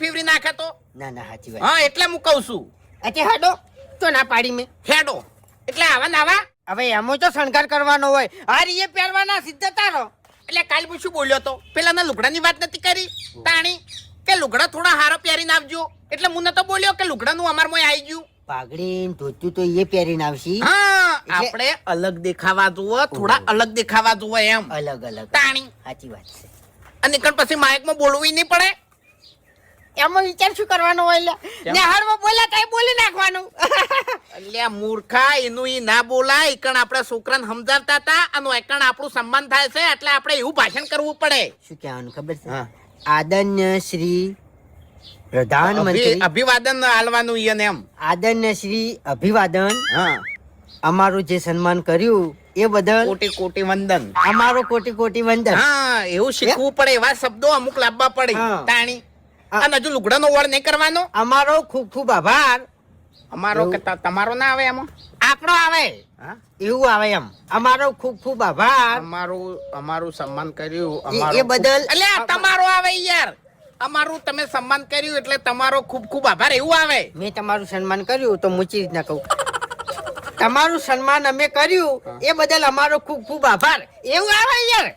ફેવરી નાખે તો ના ના સાચી વાત. હા એટલે હું કહું છું અચ્છા હાડો તો ના પાડી મેં. હેડો એટલે આવા નાવા હવે એમાં તો શણગાર કરવાનો હોય. હાર એ પહેરવાના સીધા તારો. એટલે કાલ હું શું બોલ્યો તો પેલાના લુગડાની વાત નથી કરી તાણી કે લુગડા થોડા હારા પહેરીને આવજો એટલે હું નતો બોલ્યો કે લુગડાનું અમારમાં આવી ગયું. પાઘડી ને ધોતું તો એ પહેરીને આવશી. હા આપણે અલગ દેખાવા જોવો થોડા અલગ દેખાવા જોવો એમ અલગ અલગ તાણી સાચી વાત છે. અને કણ પછી માઇકમાં બોલવું નહીં પડે. એમાં વિચાર શું કરવાનો હોય લે? નેહાળમાં બોલ્યા તાય બોલી નાખવાનું. એટલે મૂર્ખા એનું ઈ ના બોલાય કણ આપણે છોકરાને સમજાવતા હતા અને એકણ આપણું સન્માન થાય છે એટલે આપણે એવું ભાષણ કરવું પડે. શું કહેવાનું ખબર છે? હા. આદરણીય શ્રી પ્રધાનમંત્રી અભિવાદન આલવાનું ઈયને એમ. આદરણીય શ્રી અભિવાદન. હા અમારું જે સન્માન કર્યું એ બદલ કોટી કોટી વંદન. અમારો કોટી કોટી વંદન. હા એવું શીખવું પડે એવા શબ્દો અમુક લાવવા પડે હા. તાણી અને હજુ લુગડાનો વળ નહીં કરવાનો. અમારો ખૂબ ખૂબ આભાર. અમારો કે તમારો ના આવે એમાં આપણો આવે હા એવું આવે એમ. અમારો ખૂબ ખૂબ આભાર. અમારું સન્માન કર્યું એ બદલ એટલે આ તમારો આવે યાર. અમારું તમે સન્માન કર્યું એટલે તમારો ખૂબ ખૂબ આભાર એવું આવે. મેં તમારું સન્માન કર્યું તો મૂચી રીતના કહું તમારું સન્માન અમે કર્યું એ બદલ અમારો ખૂબ ખૂબ આભાર એવું આવે યાર.